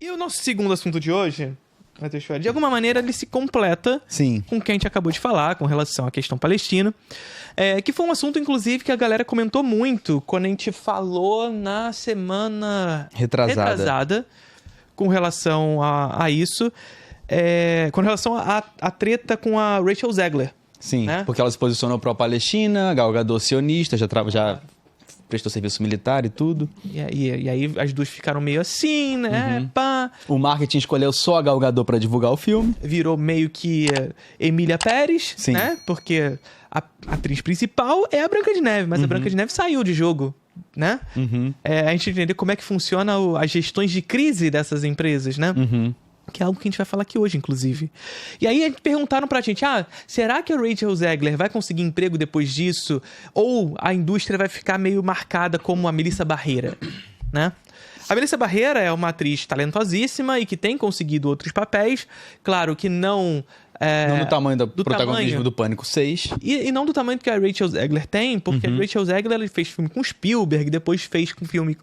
E o nosso segundo assunto de hoje, Matheus Fiore, de alguma maneira ele se completa com o que a gente acabou de falar com relação à questão palestina, que foi um assunto, inclusive, que a galera comentou muito quando a gente falou na semana retrasada com relação a isso, com relação à treta com a Rachel Zegler. Sim, né? Porque ela se posicionou pró-Palestina, Gal Gadot sionista, já prestou serviço militar e tudo. E aí as duas ficaram meio assim, né? Pá. O marketing escolheu só a Gal Gadot pra divulgar o filme. Virou meio que Emília Pérez, Sim. né? Porque a atriz principal é a Branca de Neve, mas a Branca de Neve saiu de jogo, né? A gente entender como é que funciona as gestões de crise dessas empresas, né? Que é algo que a gente vai falar aqui hoje, inclusive. E aí perguntaram pra gente, será que a Rachel Zegler vai conseguir emprego depois disso? Ou a indústria vai ficar meio marcada como a Melissa Barrera, né? A Melissa Barrera é uma atriz talentosíssima e que tem conseguido outros papéis. Claro que não... não do tamanho do protagonismo do Pânico 6. E não do tamanho que a Rachel Zegler tem, porque a Rachel Zegler fez filme com Spielberg, depois fez com filme...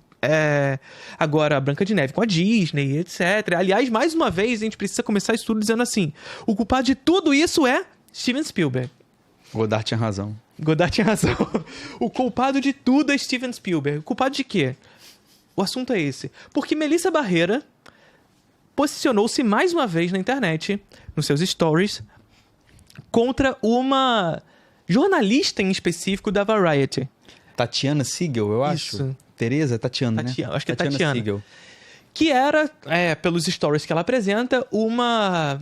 agora a Branca de Neve com a Disney, etc. Aliás, mais uma vez, a gente precisa começar isso tudo dizendo assim: o culpado de tudo isso é Steven Spielberg. Godard tinha razão. O culpado de tudo é Steven Spielberg. O culpado de quê? O assunto é esse. Porque Melissa Barrera posicionou-se mais uma vez na internet, nos seus stories, contra uma jornalista em específico da Variety. Tatiana Siegel, eu acho. Isso. Tereza? Tatiana, né? Acho que é Tatiana. Siegel. Que era, pelos stories que ela apresenta, uma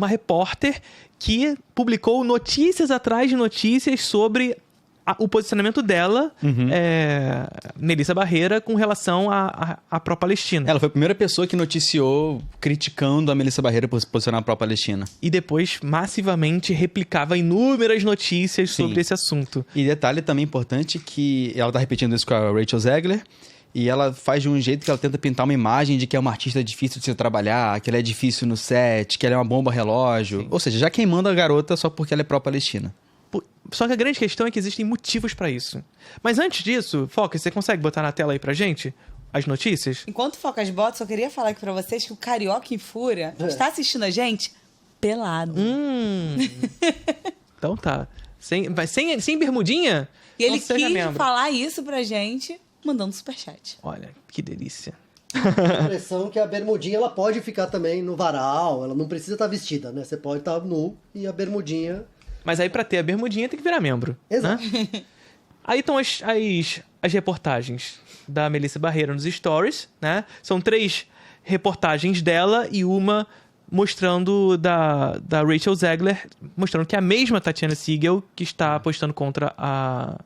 repórter que publicou notícias atrás de notícias sobre o posicionamento dela, Melissa Barrera, com relação à pró-Palestina. Ela foi a primeira pessoa que noticiou criticando a Melissa Barrera por se posicionar pró-Palestina. E depois, massivamente, replicava inúmeras notícias sobre esse assunto. E detalhe também importante que ela tá repetindo isso com a Rachel Zegler, e ela faz de um jeito que ela tenta pintar uma imagem de que é uma artista difícil de se trabalhar, que ela é difícil no set, que ela é uma bomba relógio. Sim. Ou seja, já queimando a garota só porque ela é pró-Palestina. Só que a grande questão é que existem motivos pra isso. Mas antes disso, Focas, você consegue botar na tela aí pra gente as notícias? Enquanto o Focas bota, só queria falar aqui pra vocês que o Carioca em Fúria está assistindo a gente pelado. Então tá. Sem bermudinha? E ele quis falar isso pra gente mandando superchat. Olha, que delícia. A impressão que a bermudinha ela pode ficar também no varal, ela não precisa estar vestida, né? Você pode estar nu e a bermudinha... Mas aí pra ter a bermudinha tem que virar membro. Exato. Né? Aí estão as reportagens da Melissa Barrera nos stories, né? São 3 reportagens dela e uma mostrando da Rachel Zegler, mostrando que é a mesma Tatiana Siegel que está apostando contra a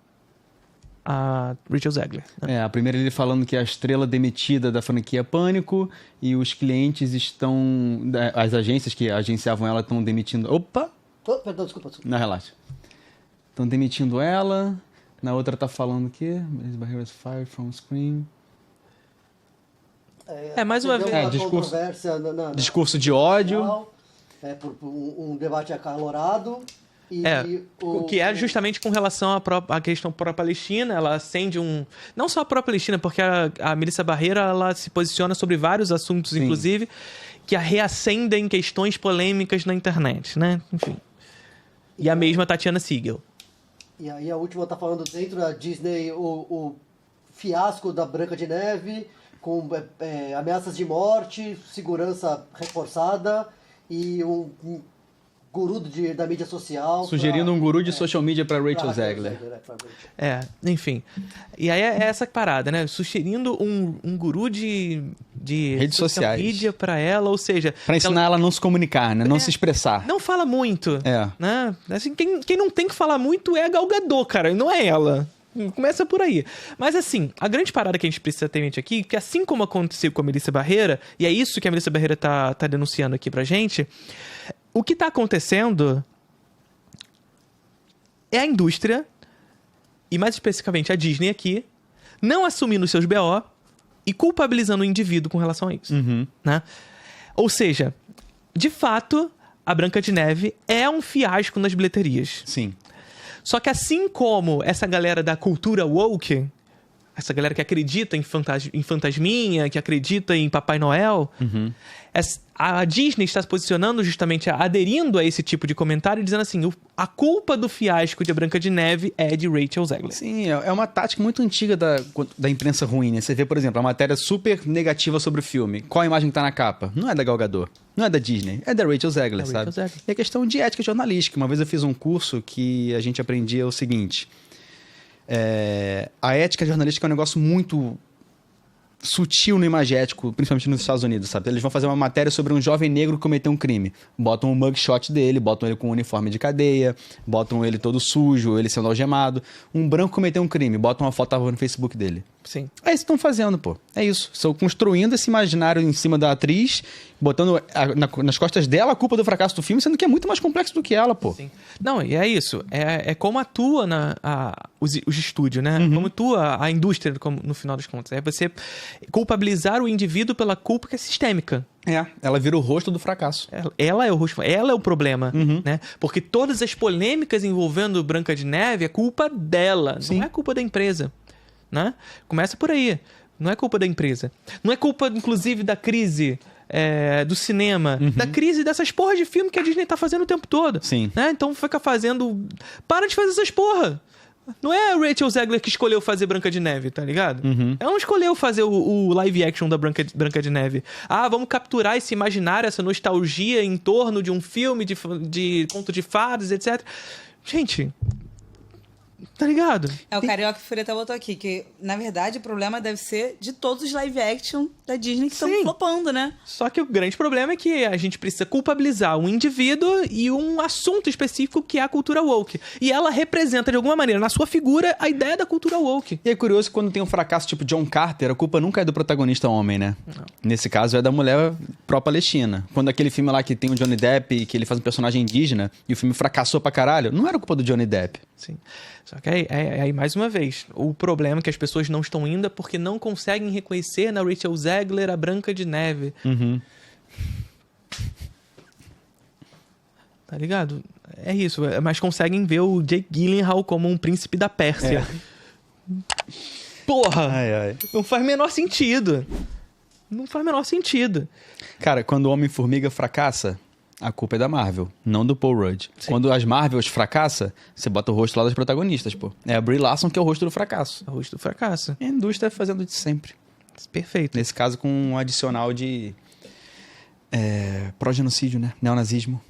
Rachel Zegler. Né? A primeira ele falando que é a estrela demitida da franquia Pânico e os clientes estão... As agências que agenciavam ela estão demitindo... Opa! Perdão, desculpa. Não, relaxa. Estão demitindo ela. Na outra tá falando o quê? Melissa Barrera's fired from screen. Mais uma vez. Discurso de ódio. Por um debate acalorado. O que é justamente com relação à questão pró-Palestina. Ela acende não só a pró-Palestina, porque a Melissa Barrera ela se posiciona sobre vários assuntos, sim, inclusive, que a reacendem questões polêmicas na internet, né? Enfim. E a mesma Tatiana Siegel. E aí a última tá falando dentro da Disney o fiasco da Branca de Neve, com ameaças de morte, segurança reforçada e um guru da mídia social. Sugerindo um guru de social media para Rachel Zegler. Enfim. E aí é essa parada, né? Sugerindo um guru de redes sociais, mídia para ela, ou seja... Para ensinar ela a não se comunicar, né? Não se expressar. Não fala muito. Né? Assim, quem não tem que falar muito é a Gal Gadot, cara, não é ela. Começa por aí. Mas assim, a grande parada que a gente precisa ter em mente aqui, que assim como aconteceu com a Melissa Barrera, e é isso que a Melissa Barrera tá denunciando aqui pra gente... O que está acontecendo é a indústria, e mais especificamente a Disney aqui, não assumindo seus BO e culpabilizando o indivíduo com relação a isso. Né? Ou seja, de fato, a Branca de Neve é um fiasco nas bilheterias. Sim. Só que assim como essa galera da cultura woke essa galera que acredita em fantasminha, que acredita em Papai Noel, a Disney está se posicionando justamente, aderindo a esse tipo de comentário, dizendo assim, a culpa do fiasco de A Branca de Neve é de Rachel Zegler. Sim, é uma tática muito antiga da imprensa ruim, né? Você vê, por exemplo, a matéria super negativa sobre o filme. Qual a imagem que tá na capa? Não é da Gal Gadot, não é da Disney, é da Rachel Zegler, sabe? Rachel Zegler. E a questão de ética jornalística. Uma vez eu fiz um curso que a gente aprendia o seguinte... a ética jornalística é um negócio muito sutil no imagético, principalmente nos Estados Unidos, sabe? Eles vão fazer uma matéria sobre um jovem negro que cometeu um crime. Botam um mugshot dele, botam ele com um uniforme de cadeia, botam ele todo sujo, ele sendo algemado. Um branco cometeu um crime, botam uma foto no Facebook dele. Sim. É isso que estão fazendo, pô. É isso. Estão construindo esse imaginário em cima da atriz, botando nas costas dela a culpa do fracasso do filme, sendo que é muito mais complexo do que ela, pô. Sim. Não, e é isso. É como atua os estúdios, né? Como atua a indústria, no final das contas. É você culpabilizar o indivíduo pela culpa que é sistêmica. Ela vira o rosto do fracasso. Ela é o rosto, ela é o problema, né? Porque todas as polêmicas envolvendo Branca de Neve é culpa dela, Sim. não é culpa da empresa, né? Começa por aí. Não é culpa da empresa. Não é culpa, inclusive, da crise do cinema. Da crise dessas porras de filme que a Disney tá fazendo o tempo todo. Sim. Né? Então fica fazendo... Para de fazer essas porra! Não é a Rachel Zegler que escolheu fazer Branca de Neve, tá ligado? Ela não escolheu fazer o live action da Branca de Neve. Vamos capturar esse imaginário, essa nostalgia em torno de um filme de conto de fadas, etc. Gente... Tá ligado? O Carioca Fúria até botou aqui, que na verdade o problema deve ser de todos os live action da Disney que estão Sim. flopando, né? Só que o grande problema é que a gente precisa culpabilizar um indivíduo e um assunto específico que é a cultura woke. E ela representa, de alguma maneira, na sua figura, a ideia da cultura woke. E é curioso que quando tem um fracasso tipo John Carter, a culpa nunca é do protagonista homem, né? Não. Nesse caso é da mulher pró-Palestina. Quando aquele filme lá que tem o Johnny Depp, que ele faz um personagem indígena, e o filme fracassou pra caralho, não era culpa do Johnny Depp. Sim. Só que aí, mais uma vez, o problema é que as pessoas não estão indo é porque não conseguem reconhecer na Rachel Zegler a Branca de Neve. Tá ligado? É isso. Mas conseguem ver o Jake Gyllenhaal como um príncipe da Pérsia. Porra! Não faz menor sentido. Não faz menor sentido. Cara, quando o Homem-Formiga fracassa, a culpa é da Marvel, não do Paul Rudd. Sim. Quando as Marvels fracassa, você bota o rosto lá das protagonistas, pô. É a Brie Larson que é o rosto do fracasso. O rosto do fracasso. E a indústria fazendo de sempre. Perfeito. Nesse caso, com um adicional de pró-genocídio, né? Neonazismo.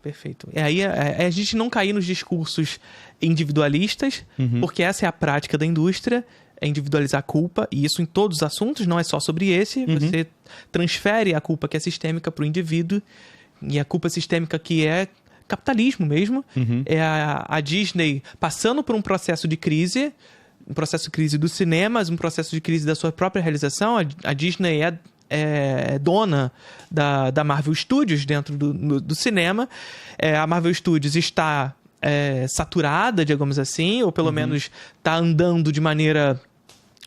Perfeito. E aí a gente não cair nos discursos individualistas, porque essa é a prática da indústria, é individualizar a culpa, e isso em todos os assuntos, não é só sobre esse. Você transfere a culpa que é sistêmica para o indivíduo, e a culpa sistêmica que é capitalismo mesmo. É a Disney passando por um processo de crise, um processo de crise dos cinemas, um processo de crise da sua própria realização. A Disney é dona da Marvel Studios dentro do cinema. A Marvel Studios está saturada, digamos assim, ou pelo menos está andando de maneira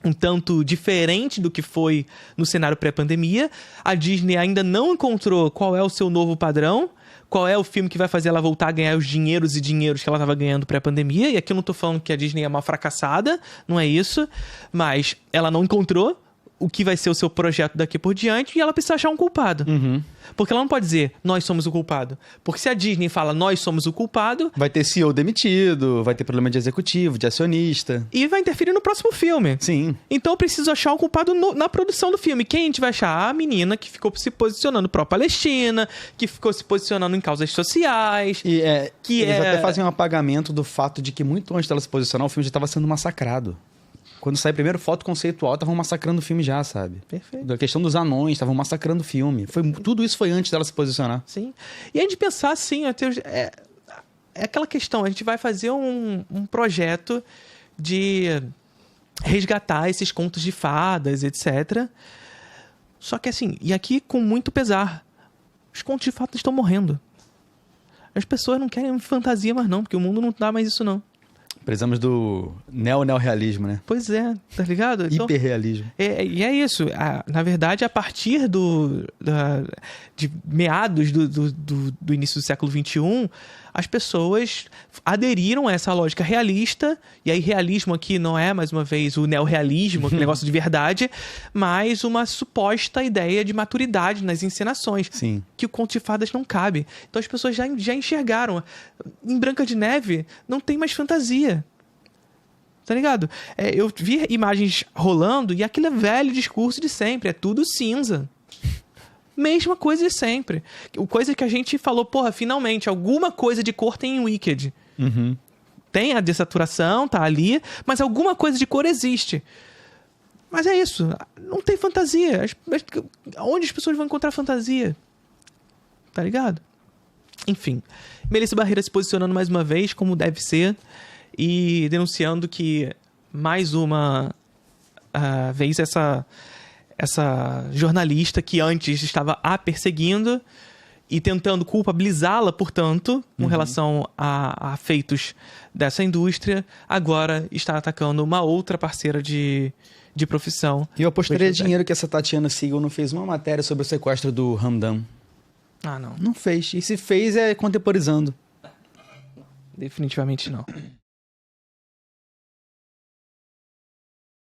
um tanto diferente do que foi no cenário pré-pandemia. A Disney ainda não encontrou qual é o seu novo padrão, qual é o filme que vai fazer ela voltar a ganhar os dinheiros que ela estava ganhando pré-pandemia. E aqui eu não estou falando que a Disney é uma fracassada, não é isso, mas ela não encontrou o que vai ser o seu projeto daqui por diante, e ela precisa achar um culpado. Porque ela não pode dizer, nós somos o culpado. Porque se a Disney fala, nós somos o culpado... Vai ter CEO demitido, vai ter problema de executivo, de acionista. E vai interferir no próximo filme. Sim. Então eu preciso achar um culpado na produção do filme. Quem a gente vai achar? A menina que ficou se posicionando pró-Palestina, que ficou se posicionando em causas sociais. E eles até fazem um apagamento do fato de que muito antes dela se posicionar, o filme já estava sendo massacrado. Quando sai a primeira foto conceitual, estavam massacrando o filme já, sabe? Perfeito. A questão dos anões, estavam massacrando o filme. Tudo isso foi antes dela se posicionar. Sim. E a gente pensar assim, é aquela questão, a gente vai fazer um projeto de resgatar esses contos de fadas, etc. Só que assim, e aqui com muito pesar, os contos de fadas estão morrendo. As pessoas não querem fantasia mais não, porque o mundo não dá mais isso não. Precisamos do neorrealismo, né? Pois é, tá ligado? Então, hiperrealismo. E é isso. Na verdade, a partir de meados do início do século XXI, as pessoas aderiram a essa lógica realista, e aí realismo aqui não é, mais uma vez, o neorrealismo, aquele negócio de verdade, mas uma suposta ideia de maturidade nas encenações. Sim. Que o Conto de Fadas não cabe. Então as pessoas já enxergaram. Em Branca de Neve não tem mais fantasia. Tá ligado? Eu vi imagens rolando e aquele velho discurso de sempre. É tudo cinza. Mesma coisa de sempre. Coisa que a gente falou, porra, finalmente, alguma coisa de cor tem em Wicked. Tem a dessaturação, tá ali, mas alguma coisa de cor existe. Mas é isso. Não tem fantasia. Onde as pessoas vão encontrar fantasia? Tá ligado? Enfim. Melissa Barreira se posicionando mais uma vez, como deve ser, e denunciando que mais uma vez essa jornalista que antes estava a perseguindo e tentando culpabilizá-la, portanto, com relação a feitos dessa indústria, agora está atacando uma outra parceira de profissão. E eu apostaria dinheiro que essa Tatiana Siegel não fez uma matéria sobre o sequestro do Hamdan. Ah, não. Não fez. E se fez, é contemporizando. Definitivamente não.